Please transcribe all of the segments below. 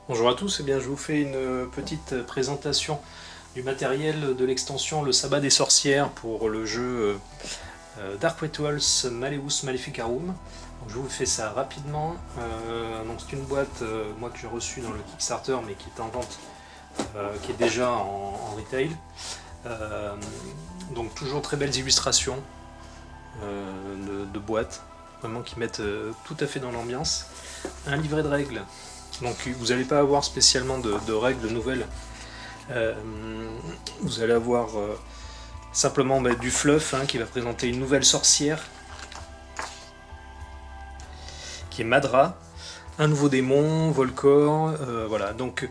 Bonjour à tous, je vous fais une petite présentation du matériel de l'extension Le Sabbat des Sorcières pour le jeu Dark Rituals Malleus Maleficarum. Donc, je vous fais ça rapidement. C'est une boîte moi que j'ai reçue dans le Kickstarter mais qui est en vente, qui est déjà en retail. Donc toujours très belles illustrations de boîtes, vraiment qui mettent tout à fait dans l'ambiance. Un livret de règles. Donc vous n'allez pas avoir spécialement de règles nouvelles. Vous allez avoir simplement du fluff qui va présenter une nouvelle sorcière qui est Madra, un nouveau démon, Volcor, voilà. Donc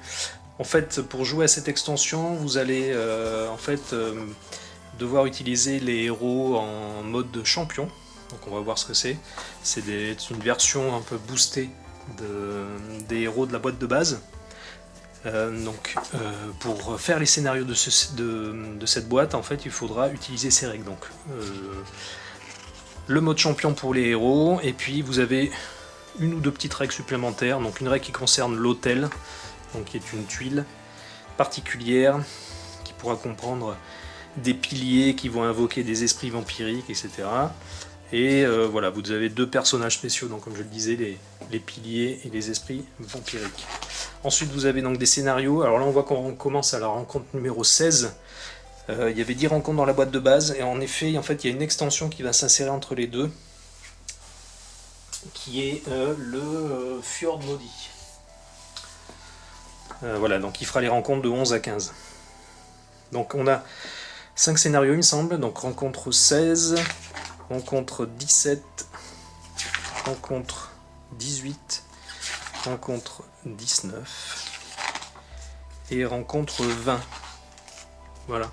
en fait pour jouer à cette extension vous allez devoir utiliser les héros en mode champion. Donc on va voir ce que c'est. C'est une version un peu boostée des héros de la boîte de base. Pour faire les scénarios de cette boîte, en fait, il faudra utiliser ces règles. Donc, le mode champion pour les héros, et puis vous avez une ou deux petites règles supplémentaires. Donc une règle qui concerne l'autel, donc qui est une tuile particulière qui pourra comprendre des piliers qui vont invoquer des esprits vampiriques, etc. Et voilà, vous avez deux personnages spéciaux, donc comme je le disais, les piliers et les esprits vampiriques. Ensuite vous avez donc des scénarios. Alors là on voit qu'on commence à la rencontre numéro 16. Il y avait 10 rencontres dans la boîte de base, et en effet, il y a une extension qui va s'insérer entre les deux, qui est le Fjord Maudit. Voilà, donc il fera les rencontres de 11 à 15. Donc on a 5 scénarios il me semble, donc rencontre 16, rencontre 17, rencontre 18, rencontre 19 et rencontre 20. Voilà.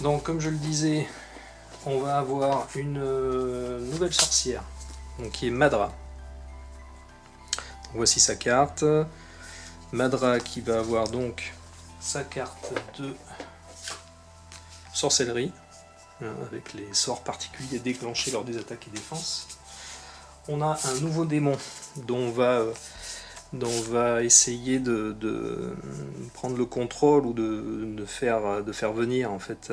Donc comme je le disais, on va avoir une nouvelle sorcière, donc qui est Madra. Donc, voici sa carte. Madra qui va avoir donc sa carte de sorcellerie, avec les sorts particuliers déclenchés lors des attaques et défenses. On a un nouveau démon dont on va essayer de prendre le contrôle, ou de faire venir, en fait,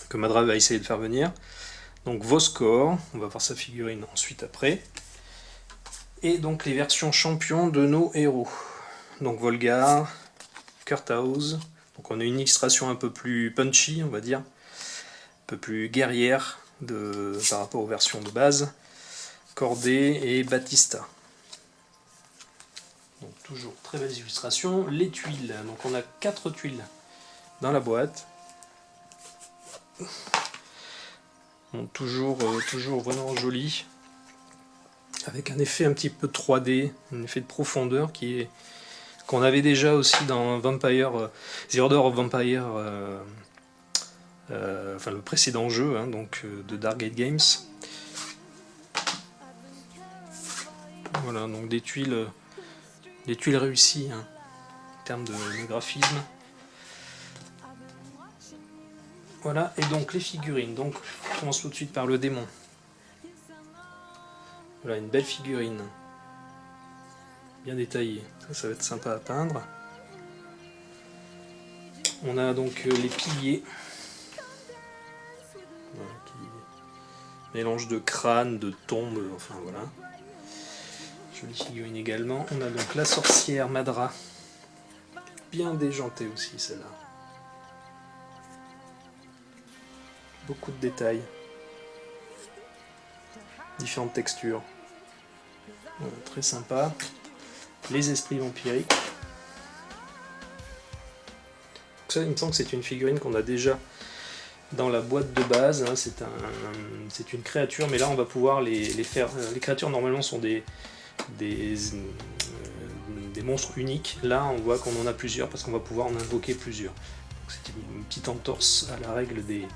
que Madra va essayer de faire venir. Donc Voskor, on va voir sa figurine ensuite après. Et donc les versions champions de nos héros. Donc Volgar, Kurthouse. Donc on a une illustration un peu plus punchy, on va dire, un peu plus guerrière par rapport aux versions de base. Cordé et Batista. Donc toujours très belles illustrations. Les tuiles, donc on a 4 tuiles dans la boîte. Bon, toujours vraiment joli, avec un effet un petit peu 3D, un effet de profondeur qu'on avait déjà aussi dans Vampire, The Order of Vampire, le précédent jeu, de Dark Gate Games. Voilà, donc des tuiles réussies en termes de graphisme. Voilà, et donc les figurines. Donc on commence tout de suite par le démon. Voilà, une belle figurine, bien détaillée. Ça va être sympa à peindre. On a donc les piliers, voilà, qui mélange de crâne, de tombe, enfin voilà. Jolie figurine également. On a donc la sorcière Madra, bien déjantée aussi celle-là. Beaucoup de détails, différentes textures. Voilà, très sympa. Les esprits vampiriques. Donc ça, il me semble que c'est une figurine qu'on a déjà dans la boîte de base. C'est une créature, mais là on va pouvoir les faire. Les créatures normalement sont des monstres uniques. Là on voit qu'on en a plusieurs parce qu'on va pouvoir en invoquer plusieurs. C'est une petite entorse à la règle des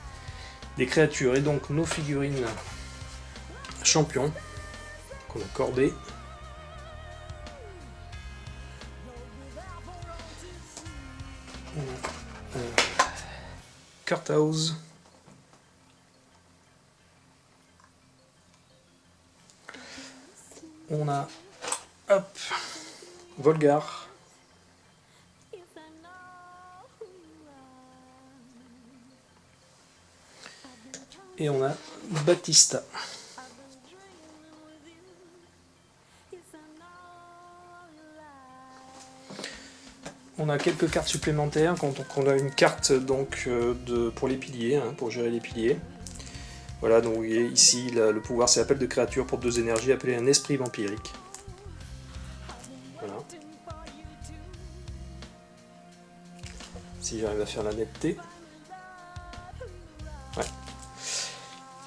créatures. Et donc nos figurines champions qu'on a cordées. Kurthouse. On a Hop, Volgar. Et on a Batista. On a quelques cartes supplémentaires quand on a une carte donc pour les piliers, hein, pour gérer les piliers. Voilà, donc vous voyez ici le pouvoir c'est appel de créature pour 2 énergies, appeler un esprit vampirique. Voilà. Si j'arrive à faire la netteté. Ouais.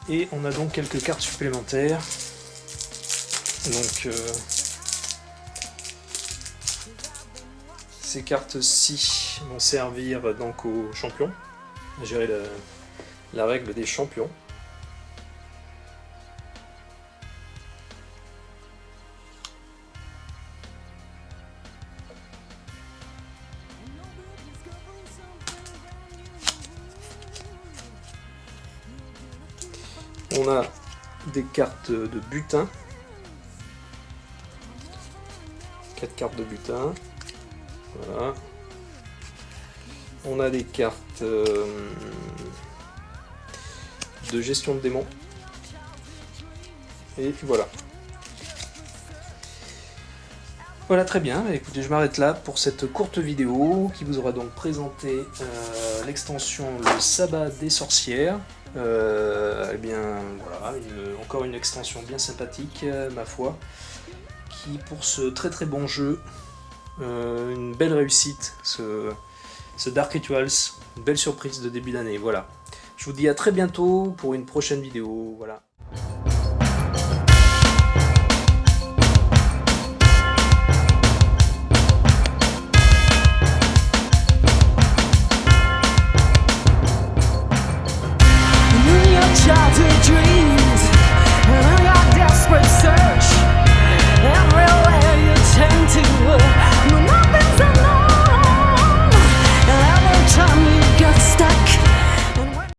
Et on a donc quelques cartes supplémentaires. Donc ces cartes-ci vont servir donc aux champions, à gérer la règle des champions. On a des cartes de butin. 4 cartes de butin. Voilà. On a des cartes de gestion de démons. Et puis voilà. Voilà, très bien. Écoutez, je m'arrête là pour cette courte vidéo qui vous aura donc présenté l'extension Le Sabbat des sorcières. Eh bien, voilà, encore une extension bien sympathique, ma foi, qui pour ce très très bon jeu, une belle réussite, ce Dark Rituals, une belle surprise de début d'année, voilà. Je vous dis à très bientôt pour une prochaine vidéo, voilà.